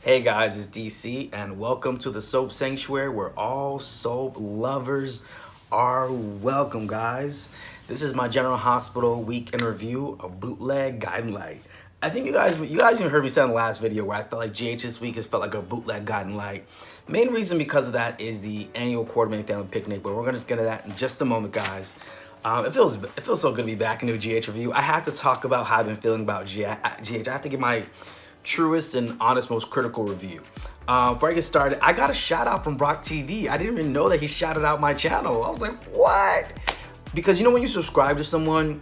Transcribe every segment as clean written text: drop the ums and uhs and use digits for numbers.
Hey guys, it's DC, and welcome to the Soap Sanctuary where all soap lovers are welcome, guys. This is my General Hospital week in review, a bootleg guide and light. I think you guys even heard me say in the last video where I felt like GH this week has felt like a bootleg guide and light. Main reason because of that is the annual Quartermain family picnic, but we're gonna just get to that in just a moment, guys. It feels so good to be back in a GH review. I have to talk about how I've been feeling about GH. I have to give my truest and honest, most critical review. Before I get started, I got a shout out from Brock TV. I didn't even know that he shouted out my channel. I was like, what? Because you know when you subscribe to someone,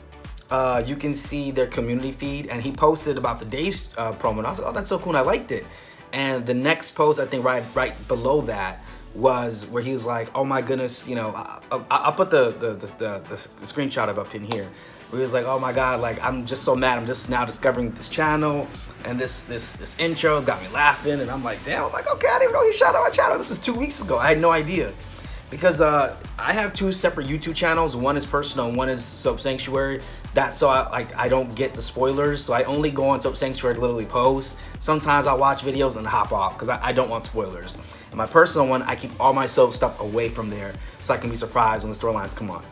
you can see their community feed, and he posted about the day's promo, and I was like, oh, that's so cool, and I liked it. And the next post, I think right below that, was where he was like, oh my goodness, you know, I'll put the screenshot of up in here. Where he was like, oh my God, like I'm just so mad. I'm just now discovering this channel, and this intro got me laughing, and I'm like, damn, I'm like, okay, I didn't even know he shot out my channel. This is 2 weeks ago. I had no idea. Because I have two separate YouTube channels. One is personal and one is Soap Sanctuary. That's so I don't get the spoilers. So I only go on Soap Sanctuary to literally post. Sometimes I'll watch videos and hop off because I don't want spoilers. And my personal one, I keep all my soap stuff away from there so I can be surprised when the storylines come on.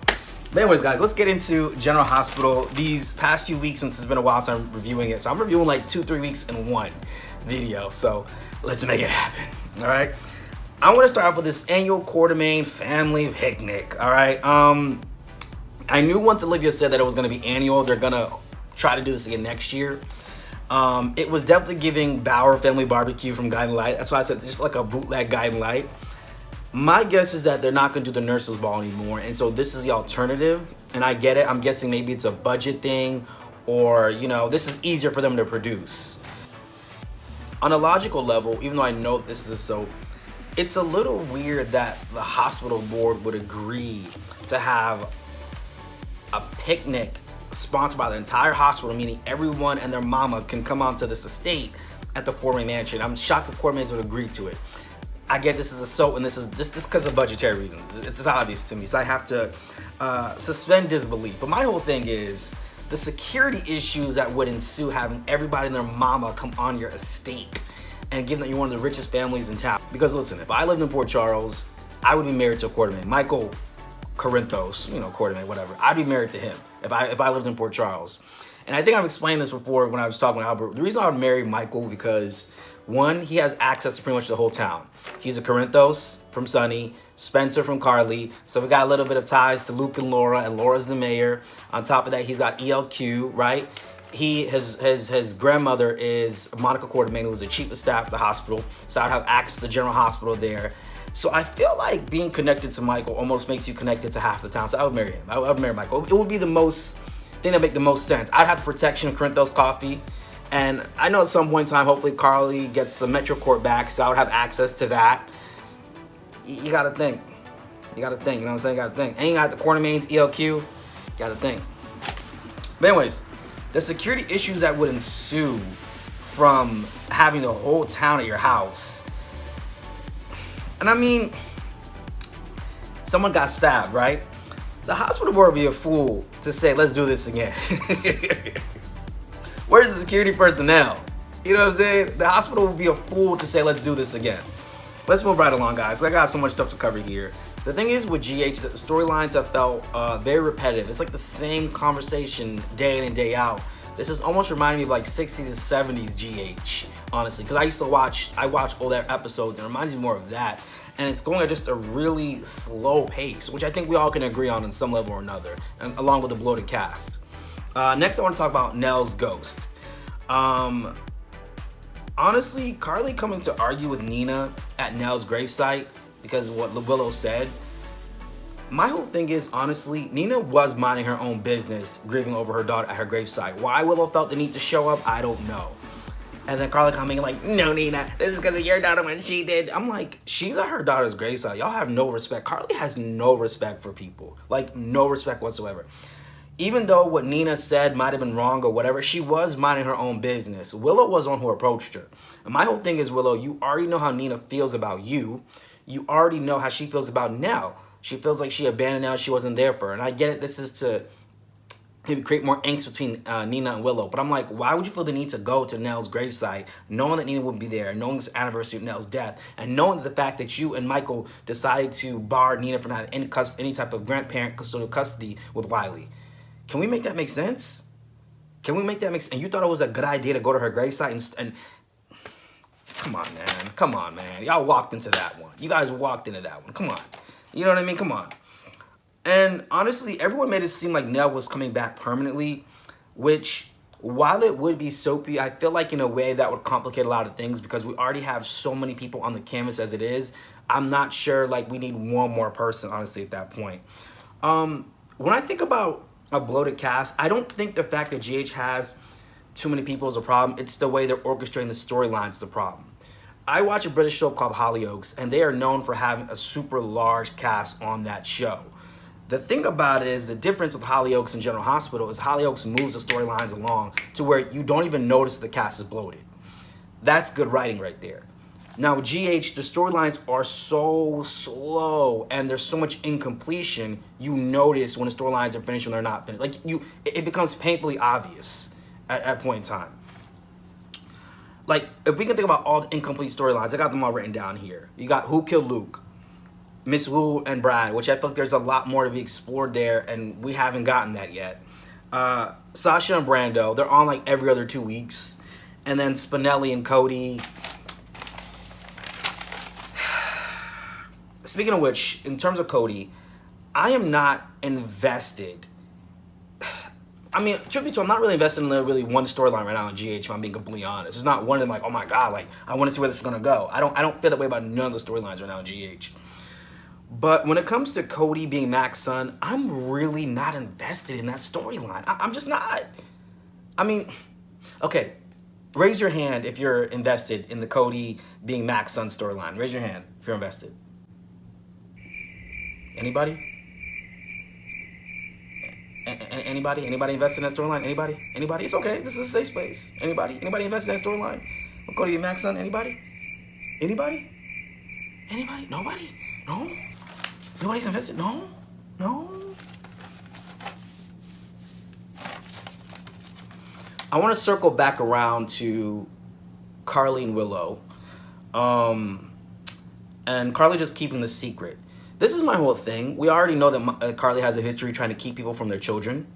But anyways, guys, let's get into General Hospital. These past few weeks, since it's been a while since I'm reviewing it, so I'm reviewing like 2-3 weeks in one video. So let's make it happen. All right. I want to start off with this annual Quartermain family picnic. All right. I knew once Olivia said that it was going to be annual, they're going to try to do this again next year. It was definitely giving Bauer Family Barbecue from Guide and Light. That's why I said just like a bootleg Guide and Light. My guess is that they're not going to do the nurses ball anymore, and so this is the alternative. And I get it. I'm guessing maybe it's a budget thing, or you know, this is easier for them to produce. On a logical level, even though I know this is a soap, it's a little weird that the hospital board would agree to have a picnic sponsored by the entire hospital, meaning everyone and their mama can come onto this estate at the Quartermain mansion. I'm shocked the Quartermains would agree to it. I get this is a soap, and this is just because of budgetary reasons. It's obvious to me, so I have to suspend disbelief. But my whole thing is the security issues that would ensue having everybody and their mama come on your estate, and given that you're one of the richest families in town. Because listen, if I lived in Port Charles, I would be married to a Quartermain. Michael Corinthos, you know, Quartermain, whatever. I'd be married to him if I lived in Port Charles. And I think I've explained this before when I was talking with Albert. The reason I would marry Michael because, one, he has access to pretty much the whole town. He's a Corinthos from Sunny, Spencer from Carli, so we got a little bit of ties to Luke and Laura's the mayor. On top of that, he's got ELQ, right? His grandmother is Monica Quartermain, who was the chief of staff at the hospital, so I'd have access to General Hospital there. So I feel like being connected to Michael almost makes you connected to half the town, so I would marry him. I would marry Michael. It would be the thing that make the most sense. I'd have the protection of Corinthos Coffee, and I know at some point in time, hopefully Carli gets the Metro Court back, so I would have access to that. You gotta think. You know what I'm saying? You gotta think. And you got the Quartermains, ELQ, you gotta think. But anyways, the security issues that would ensue from having the whole town at your house. And I mean, someone got stabbed, right? The hospital board would be a fool to say, let's do this again. Where's the security personnel? You know what I'm saying? The hospital would be a fool to say, let's do this again. Let's move right along, guys. I got so much stuff to cover here. The thing is with GH that the storylines have felt very repetitive. It's like the same conversation day in and day out. This is almost reminding me of like 60s and 70s GH, honestly. Because I watch older episodes, and it reminds me more of that. And it's going at just a really slow pace, which I think we all can agree on some level or another, and along with the bloated cast. Next, I want to talk about Nell's ghost. Honestly, Carli coming to argue with Nina at Nell's gravesite because of what Willow said. My whole thing is, honestly, Nina was minding her own business, grieving over her daughter at her gravesite. Why Willow felt the need to show up, I don't know. And then Carli coming in like, no, Nina, this is because of your daughter when she did. I'm like, she's at her daughter's gravesite. Y'all have no respect. Carli has no respect for people. Like, no respect whatsoever. Even though what Nina said might have been wrong or whatever, she was minding her own business. Willow was the one who approached her. And my whole thing is, Willow, you already know how Nina feels about you. You already know how she feels about Nell. She feels like she abandoned Nell. She wasn't there for her. And I get it. This is to maybe create more angst between Nina and Willow. But I'm like, why would you feel the need to go to Nell's gravesite, knowing that Nina wouldn't be there, knowing this anniversary of Nell's death, and knowing the fact that you and Michael decided to bar Nina from having any type of grandparent custodial custody with Wiley? Can we make that make sense? Can we make that make sense? And you thought it was a good idea to go to her gravesite and come on, man. Come on, man. Y'all walked into that one. You guys walked into that one. Come on. You know what I mean? Come on. And honestly, everyone made it seem like Nell was coming back permanently, which, while it would be soapy, I feel like in a way that would complicate a lot of things because we already have so many people on the canvas as it is. I'm not sure, like, we need one more person, honestly, at that point. When I think about a bloated cast, I don't think the fact that GH has too many people is a problem. It's the way they're orchestrating the storylines the problem. I watch a British show called Hollyoaks, and they are known for having a super large cast on that show. The thing about it is the difference with Hollyoaks and General Hospital is Hollyoaks moves the storylines along to where you don't even notice the cast is bloated. That's good writing right there. Now with GH, the storylines are so slow and there's so much incompletion, you notice when the storylines are finished when they're not finished. Like it becomes painfully obvious at a point in time. Like, if we can think about all the incomplete storylines, I got them all written down here. You got Who Killed Luke, Miss Wu and Brad, which I feel like there's a lot more to be explored there, and we haven't gotten that yet. Sasha and Brando, they're on like every other 2 weeks. And then Spinelli and Cody. Speaking of which, in terms of Cody, I am not invested. I mean, truth be told, I'm not really invested in really one storyline right now in GH, if I'm being completely honest. It's not one of them like, oh my God, like, I want to see where this is going to go. I don't feel that way about none of the storylines right now in GH. But when it comes to Cody being Mac's son, I'm really not invested in that storyline. I'm just not. I mean, okay, raise your hand if you're invested in the Cody being Mac's son storyline. Raise your hand if you're invested. Anybody? Anybody? Anybody invested in that storyline? Anybody? Anybody? It's okay. This is a safe space. Anybody? Anybody invested in that storyline? Cody being Mac's son? Anybody? Anybody? Anybody? Nobody? No? Nobody's invested? No? No? I want to circle back around to Carli and Willow. And Carli just keeping the secret. This is my whole thing. We already know that Carli has a history trying to keep people from their children.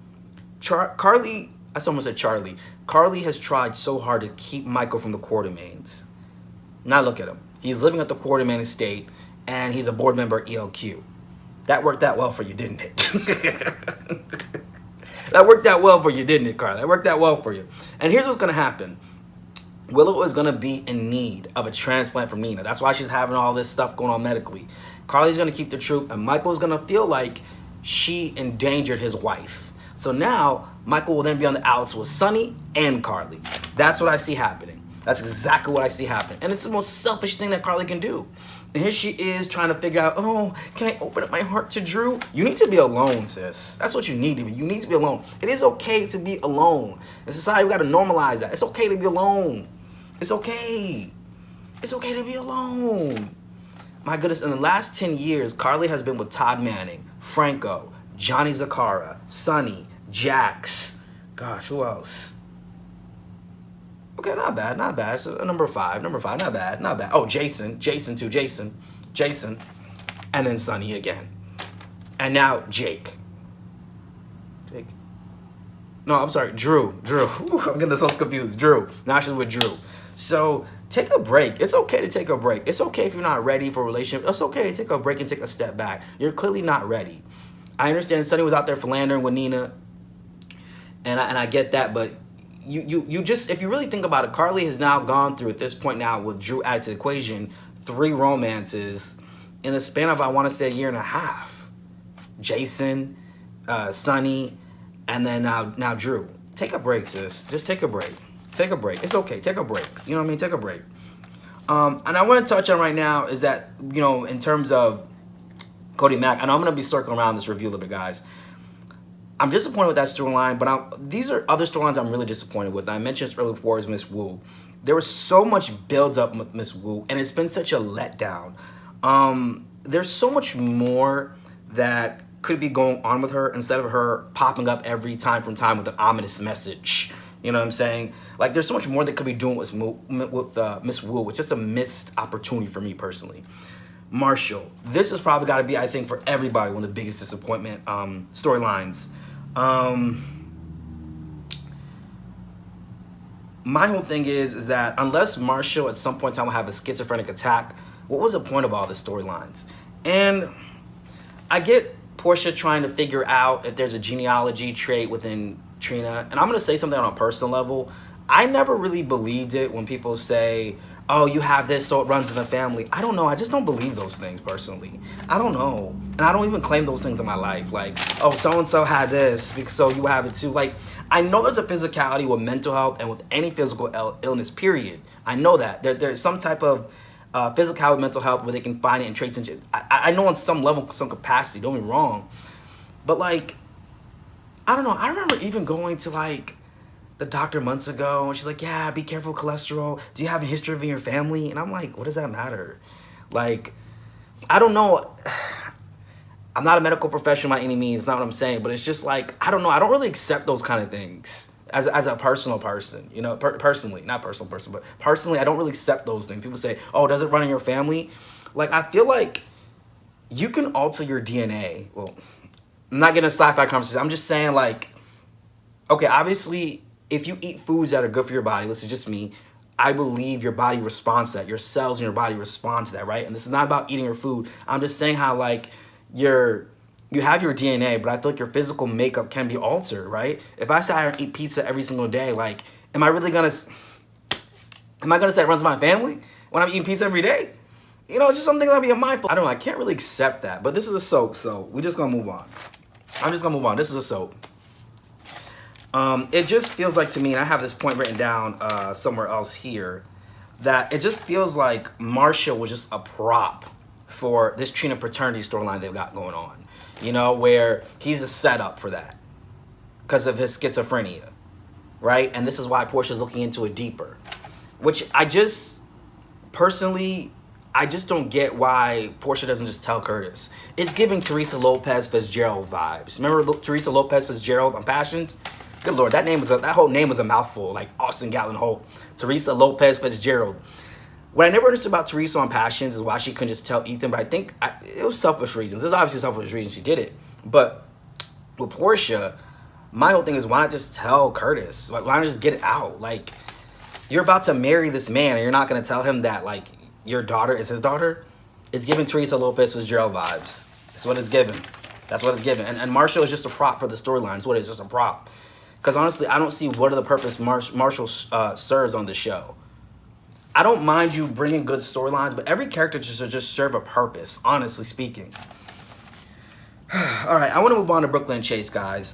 Carli, I almost said Charlie. Carli has tried so hard to keep Michael from the Quartermains. Now look at him. He's living at the Quartermain estate, and he's a board member at ELQ. That worked out well for you, didn't it? That worked out well for you, didn't it, Carli? That worked out well for you. And here's what's going to happen. Willow is going to be in need of a transplant from Nina. That's why she's having all this stuff going on medically. Carli's going to keep the truth, and Michael's going to feel like she endangered his wife. So now, Michael will then be on the outs with Sonny and Carli. That's what I see happening. That's exactly what I see happening. And it's the most selfish thing that Carli can do. And here she is trying to figure out, oh, can I open up my heart to Drew? You need to be alone, sis. That's what you need to be. You need to be alone. It is okay to be alone. In society, we got to normalize that. It's okay to be alone. It's okay. It's okay to be alone. My goodness, in the last 10 years, Carli has been with Todd Manning, Franco, Johnny Zakara, Sonny, Jax. Gosh, who else? Okay, not bad, not bad. So, number five, not bad, not bad. Oh, Jason too, Jason. And then Sonny again. And now Jake. No, I'm sorry, Drew. Ooh, I'm getting so confused. Drew. Now she's with Drew. So take a break. It's okay to take a break. It's okay if you're not ready for a relationship. It's okay to take a break and take a step back. You're clearly not ready. I understand Sonny was out there philandering with Nina, and I get that, but you just, if you really think about it, Carli has now gone through, at this point now, with Drew added to the equation, 3 romances in the span of, I want to say, a year and a half. Jason, Sonny, and then now Drew. Take a break, sis. Just take a break. Take a break. It's okay. Take a break. You know what I mean? Take a break. And I want to touch on right now is that, you know, in terms of Cody Mack, and I'm going to be circling around this review a little bit, guys. I'm disappointed with that storyline, but these are other storylines I'm really disappointed with. I mentioned this earlier before is Miss Wu. There was so much build-up with Miss Wu, and it's been such a letdown. There's so much more that could be going on with her instead of her popping up every time from time with an ominous message. You know what I'm saying? Like, there's so much more that could be doing with Miss Wu, which is a missed opportunity for me personally. Marshall, this has probably got to be, I think, for everybody, one of the biggest disappointment storylines. My whole thing is that unless Marshall at some point in time will have a schizophrenic attack, what was the point of all the storylines? And I get Portia trying to figure out if there's a genealogy trait within Trina. And I'm going to say something on a personal level. I never really believed it when people say, oh, you have this, so it runs in the family. I don't know. I just don't believe those things personally. I don't know. And I don't even claim those things in my life. Like, oh, so-and-so had this, so you have it too. Like, I know there's a physicality with mental health and with any physical illness, period. I know that. There's some type of physicality, mental health, where they can find it in traits and shit. I know on some level, some capacity, don't get me wrong. But, like, I don't know. I remember even going to, like, the doctor months ago, and she's like, yeah, be careful with cholesterol. Do you have a history of in your family? And I'm like, what does that matter? Like, I don't know. I'm not a medical professional by any means. It's not what I'm saying. But it's just like, I don't know. I don't really accept those kind of things as a personal person. You know, personally. Not personal person, but personally, I don't really accept those things. People say, oh, does it run in your family? Like, I feel like you can alter your DNA. Well, I'm not getting a sci-fi conversation. I'm just saying, like, okay, obviously, if you eat foods that are good for your body, this is just me, I believe your body responds to that. Your cells in your body respond to that, right? And this is not about eating your food. I'm just saying how, like, you have your DNA, but I feel like your physical makeup can be altered, right? If I sit here and eat pizza every single day, like, am I gonna say it runs my family when I'm eating pizza every day? You know, it's just something that I'm being mindful. I don't know, I can't really accept that, but this is a soap, so we're just gonna move on. I'm just gonna move on. This is a soap. It just feels like to me, and I have this point written down somewhere else here, that it just feels like Marcia was just a prop for this Trina paternity storyline they've got going on. You know, where he's a setup for that because of his schizophrenia, right? And this is why Portia's looking into it deeper, which I just don't get why Portia doesn't just tell Curtis. It's giving Teresa Lopez Fitzgerald vibes. Remember Teresa Lopez Fitzgerald on Passions? Good Lord, that whole name was a mouthful, like Austin Gatlin Holt. Teresa Lopez Fitzgerald. What I never understood about Teresa on Passions is why she couldn't just tell Ethan, but I think it was selfish reasons. There's obviously selfish reasons she did it. But with Portia, my whole thing is, why not just tell Curtis? Like, why not just get it out? Like, you're about to marry this man and you're not going to tell him that, like, your daughter is his daughter? It's giving Teresa Lopez Fitzgerald vibes. That's what it's given. That's what it's given. And Marshall is just a prop for the storyline. That's what it is, just a prop. Because honestly, I don't see what other purpose Marshall serves on the show. I don't mind you bringing good storylines, but every character should just serve a purpose, honestly speaking. All right, I want to move on to Brooklyn Chase, guys.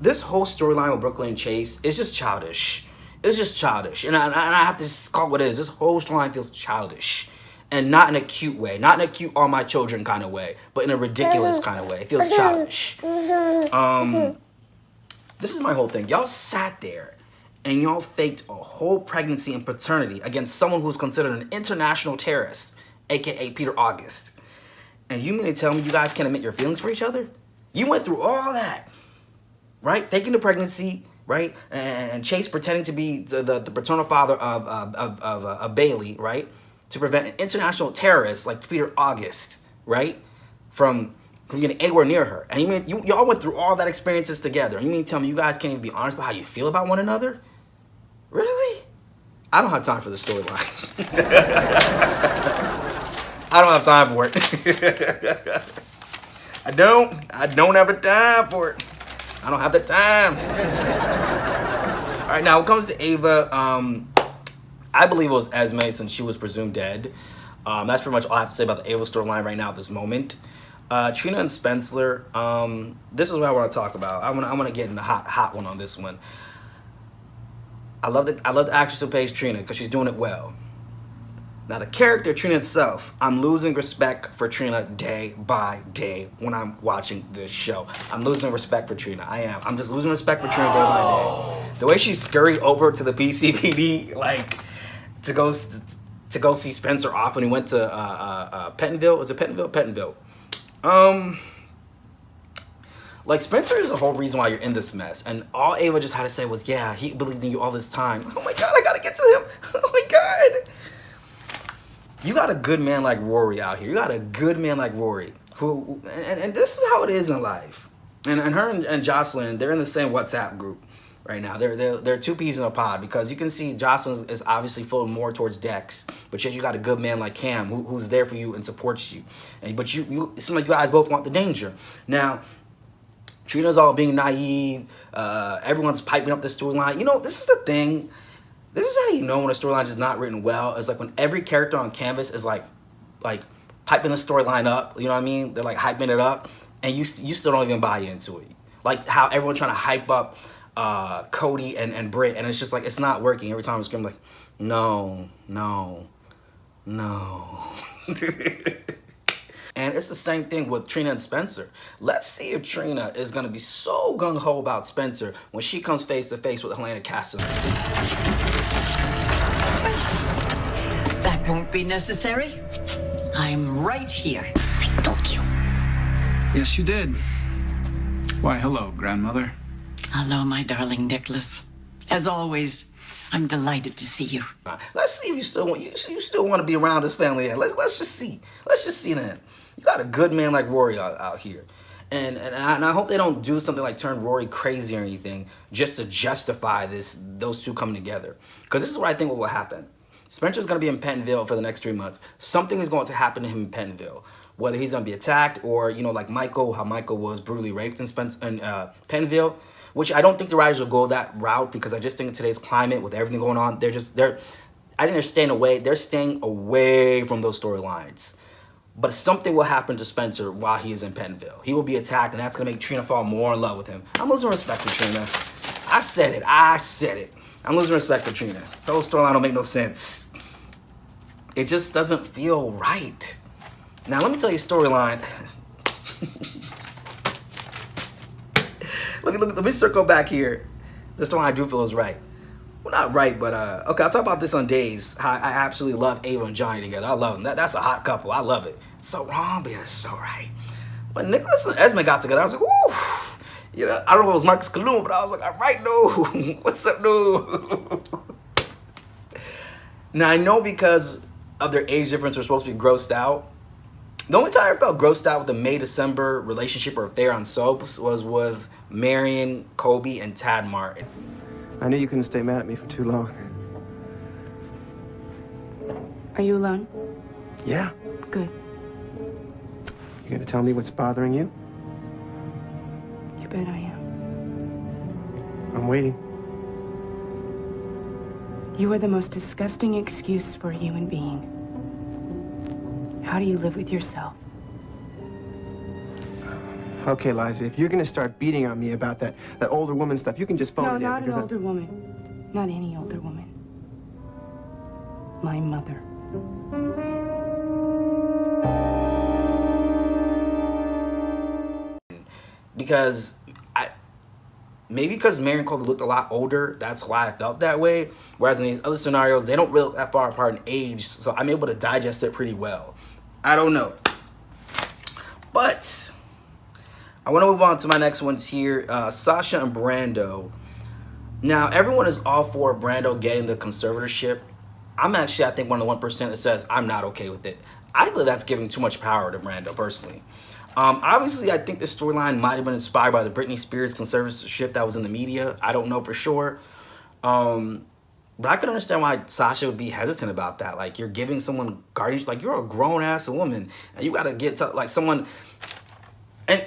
This whole storyline with Brooklyn Chase is just childish. It's just childish. And I have to just call it what it is. This whole storyline feels childish. And not in a cute way. Not in a cute all my children kind of way. But in a ridiculous kind of way. It feels childish. This is my whole thing. Y'all sat there and y'all faked a whole pregnancy and paternity against someone who's considered an international terrorist, a.k.a. Peter August. And you mean to tell me you guys can't admit your feelings for each other? You went through all that, right? Faking the pregnancy, right? And Chase pretending to be the paternal father of Bailey, right? To prevent an international terrorist like Peter August, right? From getting anywhere near her. And you mean y'all went through all that experiences together. And you mean to tell me you guys can't even be honest about how you feel about one another? Really? I don't have time for this storyline. I don't have time for it. I don't have the time for it. I don't have the time. All right, now when it comes to Ava, I believe it was Esme since she was presumed dead. That's pretty much all I have to say about the Ava storyline right now at this moment. Trina and Spencer, this is what I want to talk about. I want to get in the hot one on this one. I love the actress who plays Trina because she's doing it well. Now the character Trina itself, I'm losing respect for Trina day by day when I'm watching this show. I'm losing respect for Trina. I am. I'm just losing respect for Trina day by day. The way she scurried over to the PCPD, like to go see Spencer off when he went to Pentonville. Was it Pentonville? Pentonville. Like, Spencer is the whole reason why you're in this mess. And all Ava just had to say was, yeah, he believed in you all this time. Oh my God, I gotta get to him. Oh my God. You got a good man like Rory out here. You got a good man like Rory. And this is how it is in life. And her and Jocelyn, they're in the same WhatsApp group right now. They're two peas in a pod, because you can see Jocelyn is obviously flowing more towards Dex, but yet you got a good man like Cam who's there for you and supports you. But you it seems like you guys both want the danger. Now, Trina's all being naive. Everyone's piping up the storyline. You know, this is the thing. This is how you know when a storyline is not written well. It's like when every character on canvas is like piping the storyline up. You know what I mean? They're like hyping it up, and you still don't even buy into it. Like how everyone's trying to hype up Cody and Britt, and it's just like it's not working. Every time I'm screaming like, no. And it's the same thing with Trina and Spencer. Let's see if Trina is going to be so gung-ho about Spencer when she comes face to face with Helena Castle. That won't be necessary. I'm right here. I told you. Yes, you did. Why, hello, grandmother. Hello, my darling Nicholas. As always, I'm delighted to see you. Let's see if you still want to be around this family. Let's just see. Let's just see then. You got a good man like Rory out here. And I hope they don't do something like turn Rory crazy or anything just to justify those two coming together. Because this is what I think what will happen. Spencer's going to be in Pentonville for the next 3 months. Something is going to happen to him in Pentonville. Whether he's going to be attacked or, you know, like Michael, how Michael was brutally raped in Pentonville. Which I don't think the writers will go that route, because I just think in today's climate with everything going on, I think they're staying away from those storylines. But something will happen to Spencer while he is in Pentonville. He will be attacked, and that's going to make Trina fall more in love with him. I'm losing respect for Trina. I said it. I'm losing respect for Trina. This whole storyline don't make no sense. It just doesn't feel right. Now, let me tell you a storyline. Let me circle back here. This storyline I do feel is right. Well, not right, but okay, I'll talk about this on days. How I absolutely love Ava and Johnny together. I love them. That's a hot couple. I love it. It's so wrong, but it's so right. When Nicholas and Esme got together, I was like, whoo. You know, I don't know if it was Marcus Kaluma, but I was like, all right, no. What's up, no? Now, I know because of their age difference, we're supposed to be grossed out. The only time I felt grossed out with the May-December relationship or affair on soaps was with Marion, Kobe, and Tad Martin. I knew you couldn't stay mad at me for too long. Are you alone? Yeah. Good. You gonna tell me what's bothering you? You bet I am. I'm waiting. You are the most disgusting excuse for a human being. How do you live with yourself? Okay, Liza, if you're gonna start beating on me about that older woman stuff, you can just phone No, it in. not an older woman. Not any older woman. My mother. Because maybe because Mary and Kobe looked a lot older, that's why I felt that way. Whereas in these other scenarios, they don't really look that far apart in age, so I'm able to digest it pretty well. I don't know. But I want to move on to my next ones here. Sasha and Brando. Now, everyone is all for Brando getting the conservatorship. I'm actually, I think, one of the 1% that says I'm not okay with it. I believe that's giving too much power to Brando, personally. Obviously, I think this storyline might have been inspired by the Britney Spears conservatorship that was in the media. I don't know for sure. But I can understand why Sasha would be hesitant about that. Like, you're giving someone guardianship. Like, you're a grown-ass woman, and you got to get to, like, someone. And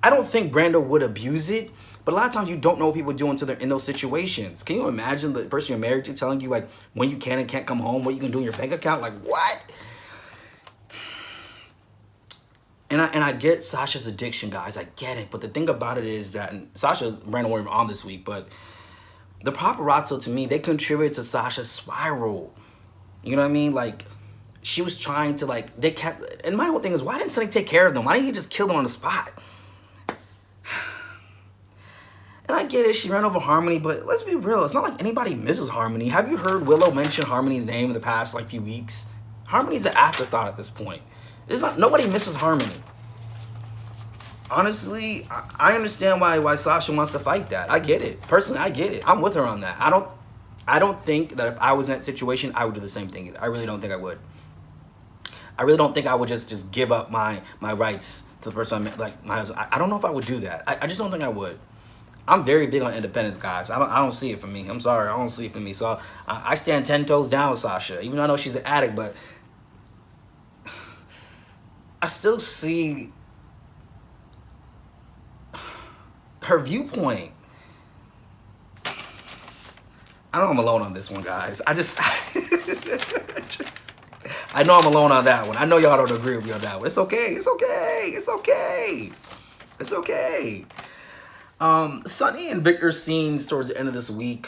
I don't think Brando would abuse it, but a lot of times you don't know what people do until they're in those situations. Can you imagine the person you're married to telling you, like, when you can and can't come home, what you can do in your bank account? Like, what? And I get Sasha's addiction, guys. I get it. But the thing about it is that, and Sasha and Brandon weren't on this week, but the paparazzo, to me, they contributed to Sasha's spiral. You know what I mean? Like, she was trying to, like, they kept, and my whole thing is, why didn't somebody take care of them? Why didn't you just kill them on the spot? And I get it, she ran over Harmony, but let's be real, it's not like anybody misses Harmony. Have you heard Willow mention Harmony's name in the past, like, few weeks? Harmony's an afterthought at this point. It's not, nobody misses Harmony. honestly, I understand why Sasha wants to fight that. I get it. Personally, I get it. I'm with her on that. I don't think that if I was in that situation, I would do the same thing either. I really don't think I would. I really don't think I would just give up my rights to the person I met, like my husband. I don't know if I would do that. I just don't think I would. I'm very big on independence, guys. I don't see it for me. I'm sorry, I don't see it for me. So I stand 10 toes down with Sasha, even though I know she's an addict, but I still see her viewpoint. I know I'm alone on this one, guys. I know I'm alone on that one. I know y'all don't agree with me on that one. It's okay. It's okay. It's okay. It's okay. Sonny and Victor's scenes towards the end of this week.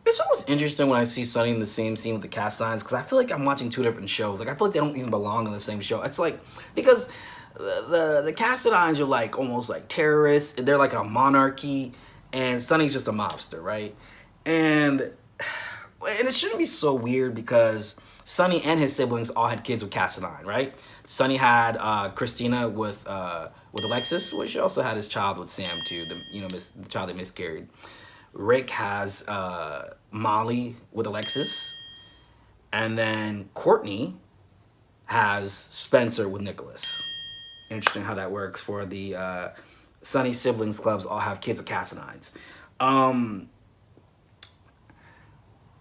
It's always interesting when I see Sonny in the same scene with the cast signs, because I feel like I'm watching two different shows. Like, I feel like they don't even belong in the same show. It's like, because the Cassadines are like almost like terrorists. They're like a monarchy, and Sonny's just a mobster, right? And it shouldn't be so weird because Sonny and his siblings all had kids with Cassadine, right? Sonny had Christina with Alexis, which also had his child with Sam too. The child that miscarried. Rick has Molly with Alexis, and then Courtney has Spencer with Nicholas. Interesting how that works for the Sonny siblings clubs all have kids with Cassadines.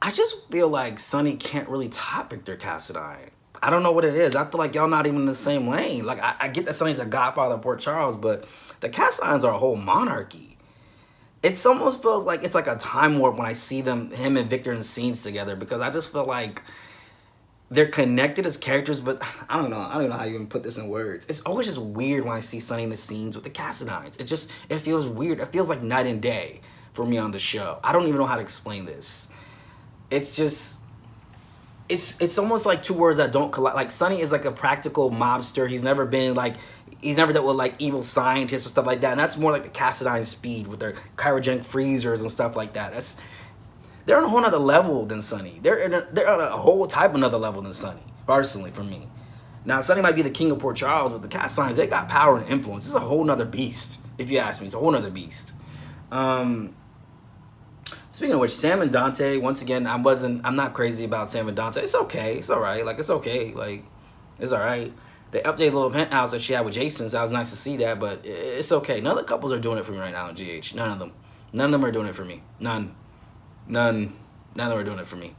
I just feel like Sonny can't really top Victor Cassadine. I don't know what it is. I feel like y'all not even in the same lane. Like, I get that Sonny's a godfather of Port Charles, but the Cassadines are a whole monarchy. It almost feels like it's like a time warp when I see him and Victor in scenes together, because I just feel like they're connected as characters, but I don't know. I don't even know how you even put this in words. It's always just weird when I see Sonny in the scenes with the Cassadines. It feels weird. It feels like night and day for me on the show. I don't even know how to explain this. It's just, it's almost like two words that don't collide. Like, Sonny is like a practical mobster. He's never dealt with like evil scientists or stuff like that. And that's more like the Cassadine speed with their cryogenic freezers and stuff like that. They're on a whole nother level than Sonny. They're on a whole type of another level than Sonny, personally, for me. Now, Sonny might be the king of Port Charles, but the Cassadines, they got power and influence. It's a whole nother beast, if you ask me. It's a whole nother beast. Speaking of which, Sam and Dante, once again, I'm not crazy about Sam and Dante. It's okay. It's all right. Like, it's okay. Like, it's all right. They updated the little penthouse that she had with Jason, so that was nice to see that, but it's okay. None of the couples are doing it for me right now in GH. None of them. None of them are doing it for me. None of them are doing it for me.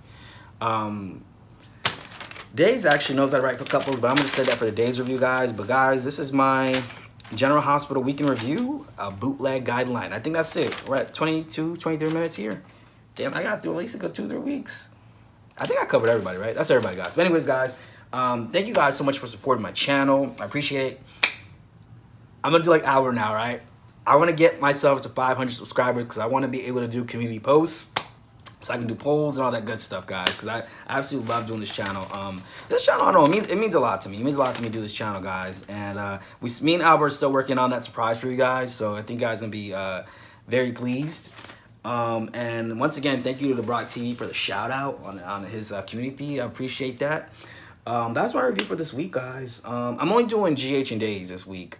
Days actually knows I write for couples, but I'm going to say that for the Days review, guys. But, guys, this is my General Hospital Weekend Review, a bootleg guideline. I think that's it. We're at 22, 23 minutes here. Damn, I got through at least a good 2-3 weeks. I think I covered everybody, right? That's everybody, guys. But anyways, guys, thank you guys so much for supporting my channel. I appreciate it. I'm going to do like hour now, right? I want to get myself to 500 subscribers because I want to be able to do community posts, so I can do polls and all that good stuff, guys, because I absolutely love doing this channel. This channel, I don't know, it means a lot to me. It means a lot to me to do this channel, guys. And me and Albert are still working on that surprise for you guys, so I think you guys are going to be very pleased. And once again, thank you to the Brock TV for the shout out on his community feed. I appreciate that. That's my review for this week, guys. I'm only doing GH and Days this week.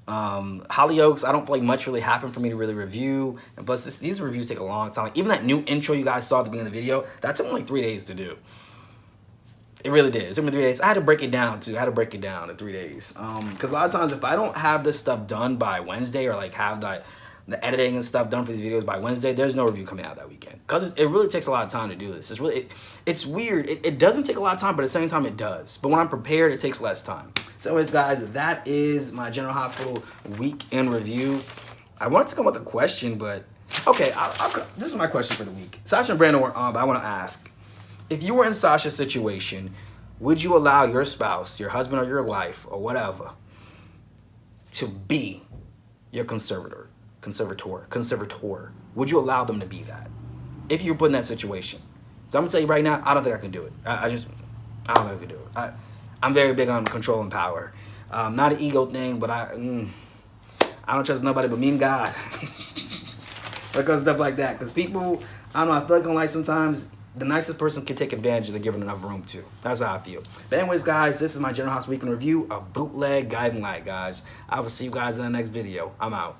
Hollyoaks, I don't feel like much really happened for me to really review. And plus, these reviews take a long time. Even that new intro you guys saw at the beginning of the video, that took me like 3 days to do. It really did. It took me 3 days. I had to break it down, too. I had to break it down in 3 days. Because a lot of times, if I don't have this stuff done by Wednesday, or like have the editing and stuff done for these videos by Wednesday, there's no review coming out that weekend. Because it really takes a lot of time to do this. It's weird. It doesn't take a lot of time, but at the same time, it does. But when I'm prepared, it takes less time. So anyways, guys, that is my General Hospital week in review. I wanted to come up with a question, but okay, this is my question for the week. Sasha and Bruno were on, but I want to ask, if you were in Sasha's situation, would you allow your spouse, your husband or your wife or whatever, to be your conservator? Would you allow them to be that if you're put in that situation? So I'm gonna tell you right now, I don't think I can do it. I don't think I can do it. I'm very big on control and power. Not an ego thing, but I don't trust nobody but me and God. Because stuff like that. Because people, I don't know, I feel like in life sometimes the nicest person can take advantage of the given enough room too. That's how I feel. But anyways, guys, this is my General House Week in Review, a bootleg guiding light, guys. I will see you guys in the next video. I'm out.